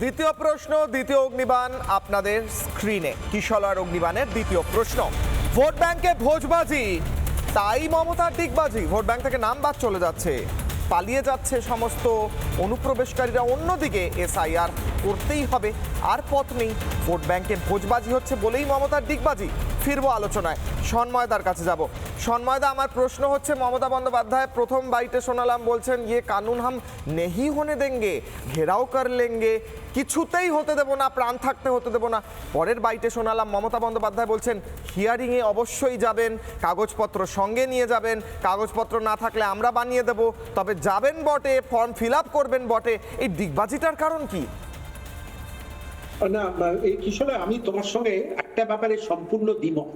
দ্বিতীয় প্রশ্ন, দ্বিতীয় অগ্নিবাণ আপনাদের স্ক্রিনে। কিশলয় অগ্নিবাণের দ্বিতীয় প্রশ্ন, ভোট ব্যাংকে ভোজবাজি, তাই মমতার ডিগবাজি। ভোট ব্যাংক থেকে নাম বাদ চলে যাচ্ছে, পালিয়ে যাচ্ছে সমস্ত অনুপ্রবেশকারীরা। অন্যদিকে এসআইআর করতেই হবে, আর পথ নেই। ভোট ব্যাংকে ভোজবাজি হচ্ছে বলেই মমতার ডিগবাজি। ফিরবো আলোচনায়, সন্ময়দার কাছে যাব। সন্ময়দা, আমার প্রশ্ন হচ্ছে, মমতা বন্দ্যোপাধ্যায় প্রথম বাইটে শোনালাম বলছেন ইয়ে কানুন হাম নেহি হোনে দেঙ্গে, ঘেরাও কর লেঙ্গে, কিছুতেই হতে দেব না, প্রাণ থাকতে হতে দেব না। পরের বাইটে শোনালাম মমতা বন্দ্যোপাধ্যায় বলছেন হিয়ারিংয়ে অবশ্যই যাবেন, কাগজপত্র সঙ্গে নিয়ে যাবেন, কাগজপত্র না থাকলে আমরা বানিয়ে দেব, তবে যাবেন বটে, ফর্ম ফিল আপ করবেন বটে। এই ডিগবাজিটার কারণ কি? না, এই কিশোরে আমি তোমার সঙ্গে একটা ব্যাপারে সম্পূর্ণ দ্বিমত।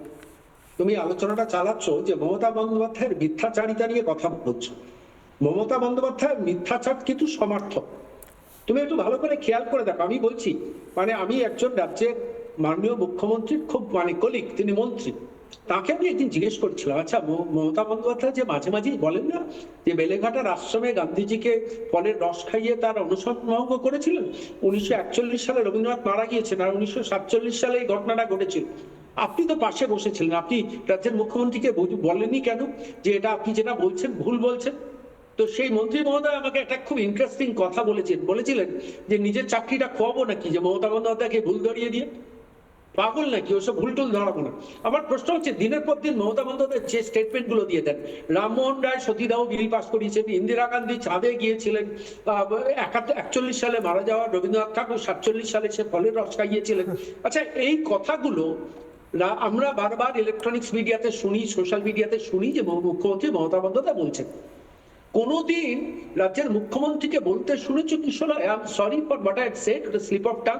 তুমি আলোচনাটা চালাচ্ছ যে মমতা বন্দ্যোপাধ্যায়ের মিথ্যাচারিতা নিয়ে কথা বলছো। মমতা বন্দ্যোপাধ্যায়ের মিথ্যাচার কিন্তু সমর্থক। তুমি একটু ভালো করে খেয়াল করে দেখো, আমি বলছি আমি একজন রাজ্যের মাননীয় মুখ্যমন্ত্রীর খুব কলিগ, তিনি মন্ত্রী। তাকে আমি একদিন জিজ্ঞেস করছিলাম, আচ্ছা মমতা বন্দ্যোপাধ্যায় যে মাঝে মাঝেই বলেন না যে বেলেঘাটার আশ্রমে গান্ধীজিকে ফলের রস খাইয়ে তার অনুসরণ করেছিলেন, 1941 সালে রবীন্দ্রনাথ মারা গিয়েছেন, আর 1947 সালে এই ঘটনাটা ঘটেছিল। আপনি তো পাশে বসেছিলেন, আপনি রাজ্যের মুখ্যমন্ত্রীকে বলেননি কেন যে এটা আপনি যেটা বলছেন ভুল বলছেন? তো সেই মন্ত্রী মহোদয় আমাকে একটা খুব ইন্টারেস্টিং কথা বলেছিলেন যে নিজের চাকরিটা খোয়াবো নাকি, যে মমতা বন্দ্যোপাধ্যায়কে ভুল ধরিয়ে দিয়ে? পাগল নাকি, ওসব ভুল টুল ধরাবো না। আমার প্রশ্ন হচ্ছে, দিনের পর দিন মমতা বন্দ্যোপাধ্যায় যে স্টেটমেন্ট গুলো দিয়ে দেন, রামমোহন রায় সতীদাহ বিল পাস করিয়েছেন, ইন্দিরা গান্ধী চাঁদে গিয়েছিলেন, 41 সালে মারা যাওয়া রবীন্দ্রনাথ ঠাকুর 47 সালে সে ফলের রস খাইয়েছিলেন। আচ্ছা, এই কথাগুলো আমরা বারবার ইলেকট্রনিক্স মিডিয়াতে শুনি, সোশ্যাল মিডিয়াতে শুনি যে মুখ্যমন্ত্রী মমতা বন্দ্যোপাধ্যায় বলছেন। কোনদিন রাজ্যের মুখ্যমন্ত্রীকে বলতে শুনেছো Kishore I am sorry for what I had said, ওটা স্লিপ অফ টাং?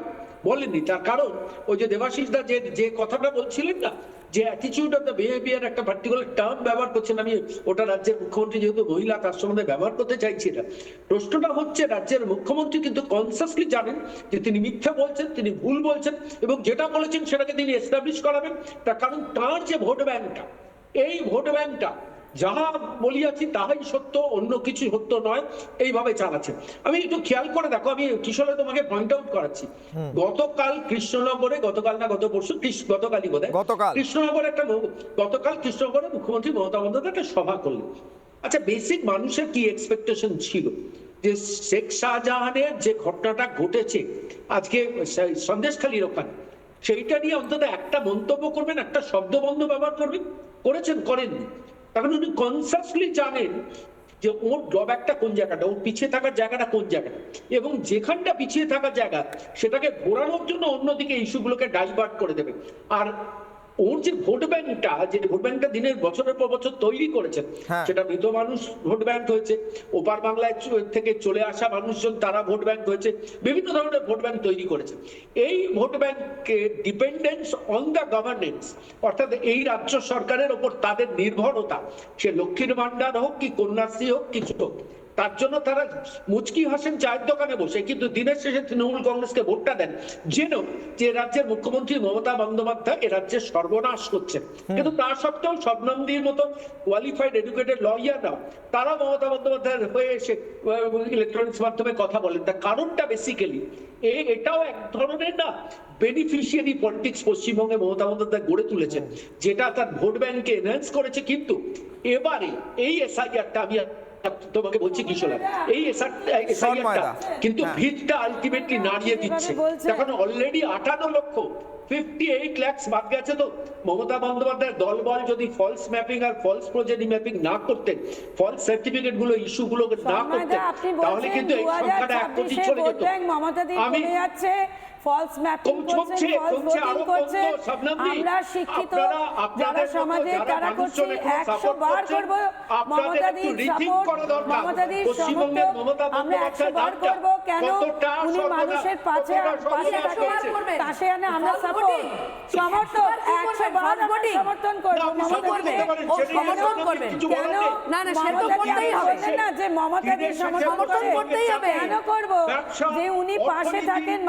বলেননি। তার কারণ ওই যে দেবাশিস দা যে কথাটা বলছিলেন না, যে অ্যাটিটিউড অফ দ্য বিহেভিয়ার একটা পার্টিকুলার টার্ম ব্যবহার করছেন, আমি ওটা রাজ্যের মুখ্যমন্ত্রী যেহেতু মহিলা তার সম্বন্ধে ব্যবহার করতে চাইছি না। প্রশ্নটা হচ্ছে, রাজ্যের মুখ্যমন্ত্রী কিন্তু কনসাসলি জানেন যে তিনি মিথ্যা বলছেন, তিনি ভুল বলছেন, এবং যেটা বলেছেন সেটাকে তিনি এস্টাবলিশ করাবেন। তার কারণ তার যে ভোট ব্যাংকটা, এই ভোট ব্যাংকটা যাহা বলিয়াছি তাহাই সত্য, অন্য কিছু সত্য নয়, এইভাবে চালাচ্ছে। আমি একটু খেয়াল করে দেখো, আমি কিশোরে তোমাকে পয়েন্ট আউট করাচ্ছি। গতকাল কৃষ্ণনগরে, গতকাল না গত পরশু, গতকালই বোধহয়, কৃষ্ণনগরে গতকাল কৃষ্ণনগরে মুখ্যমন্ত্রী মমতা বন্দ্যোপাধ্যায় একটা সভা করলেন। আচ্ছা, বেসিক মানুষের কি এক্সপেকটেশন ছিল যে শেখ শাহজাহানের যে ঘটনাটা ঘটেছে আজকে সন্দেশখালীর ওখানে, সেইটা নিয়ে অন্তত একটা মন্তব্য করবেন, একটা শব্দবন্ধ ব্যবহার করবেন? করেননি। কারণ উনি কনসাসলি জানেন যে ওর ড্রব্যাকটা কোন জায়গাটা, ওর পিছিয়ে থাকার জায়গাটা কোন জায়গাটা, এবং যেখানটা পিছিয়ে থাকার জায়গা সেটাকে ঘোরানোর জন্য অন্যদিকে ইস্যুগুলোকে ডাইভার্ট করে দেবে। আর ওর যে ভোট ব্যাংকটা দিনের বছরের পর বছর তৈরি করেছেন, সেটা মৃত মানুষ ভোট ব্যাংক হয়েছে, ওপার বাংলায় থেকে চলে আসা মানুষজন তারা ভোট ব্যাংক হয়েছে, বিভিন্ন ধরনের ভোট ব্যাংক তৈরি করেছে। এই ভোট ব্যাংকের ডিপেন্ডেন্স অন দ্য গভর্নেন্স, অর্থাৎ এই রাজ্য সরকারের ওপর তাদের নির্ভরতা, সে লক্ষ্মীর ভান্ডার হোক কি কন্যাশ্রী হোক কিছু হোক, তার জন্য তারা মুচকি হাসেন চায়ের দোকানে বসে, কিন্তু দিনের শেষে তৃণমূল কংগ্রেসকে ভোটটা দেন, যেন যে রাজ্যের মুখ্যমন্ত্রী মমতা বন্দ্যোপাধ্যায় এ রাজ্যের সর্বনাশ করছেন। কিন্তু তা সত্ত্বেও শবনমদির মতো কোয়ালিফাইড এডুকেটেড লয়াররা তারা মমতা বন্দ্যোপাধ্যায়ের হয়ে এসে ইলেকট্রনিক্স মাধ্যমে কথা বলেন। তার কারণটা বেসিক্যালি এটাও এক ধরনের না বেনিফিশিয়ারি পলিটিক্স পশ্চিমবঙ্গে মমতা বন্দ্যোপাধ্যায় গড়ে তুলেছেন, যেটা তার ভোট ব্যাংকে এনহ্যান্স করেছে। কিন্তু এবারে এই এসআইআরটা আমি তোমাকে বলছি কিশোর, এই এসআইআরটা কিন্তু ভিতটা আলটিমেটলি নাড়িয়ে দিচ্ছে। এখন অলরেডি 58 লক্ষ 58 lakhs বাদ গেছে। তো মমতা বন্দ্যোপাধ্যায়ের দলবল যদি ফলস ম্যাপিং আর ফলস প্রজেনি ম্যাপিং না করতেন, ফলস সার্টিফিকেট গুলো ইস্যু গুলো না করতেন, তাহলে কিন্তু এই সংখ্যাটা 1 কোটি চলে যেত। আমি ফলস ম্যাপিং করছে, ফলস ভোটিং করছে, আমরা শিক্ষিত যারা সমাজে তারা করছে, 100 বার করব মমতাদির সাপোর্ট, মমতাদির সমর্থন আমরা 100 বার করব। কেন? উনি মানুষের পাশে আমরা সাপোর্ট সমর্থন 100 বার সমর্থন করব। সমর্থন করবেন কেন? না সেটা করতেই হবে না, যে মমতাদির সমর্থন করতেই হবে। কেন করব? যে উনি পাশে থাকেন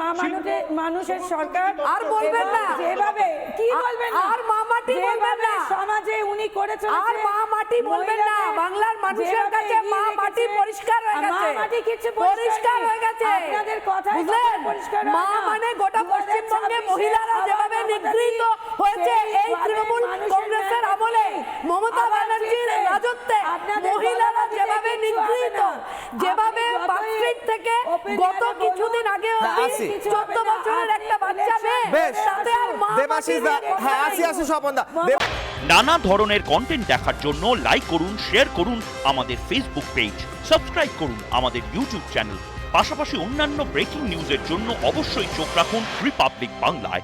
মানুষের সরকার। আর বলবেন না যেভাবে, কি বলবেন না, আর মা মাটি বলবেন না, সমাজে উনি করেছেন, আর মা মাটি বলবেন না, বাংলার মানুষের কাছে মা মাটি পরিষ্কার হয়ে গেছে, মা মাটি কিছু পরিষ্কার হয়ে গেছে আপনাদের কথা, বুঝলেন? মা মানে গোটা পশ্চিমবঙ্গে মহিলারা যেভাবে নিগৃহীত হয়েছে এই তৃণমূল কংগ্রেসের আমলে, মমতা ব্যানার্জির রাজত্বে মহিলারা যেভাবে নিগৃহীত, যেভাবে বাস্ট্রিট থেকে গত কিছুদিন আগে আসি। 14 বছরের একটা বাচ্চা মেয়ে, বেশ তাতে আর মা দেবাশিস দা, মাটির হ্যাঁ কথা আসি নেই। আসি স্বপনদা। নানা ধরনের কন্টেন্ট দেখার জন্য লাইক করুন, শেয়ার করুন আমাদের ফেসবুক পেজ, সাবস্ক্রাইব করুন আমাদের ইউটিউব চ্যানেল। পাশাপাশি অন্যান্য ব্রেকিং নিউজের জন্য অবশ্যই চোখ রাখুন রিপাবলিক বাংলায়।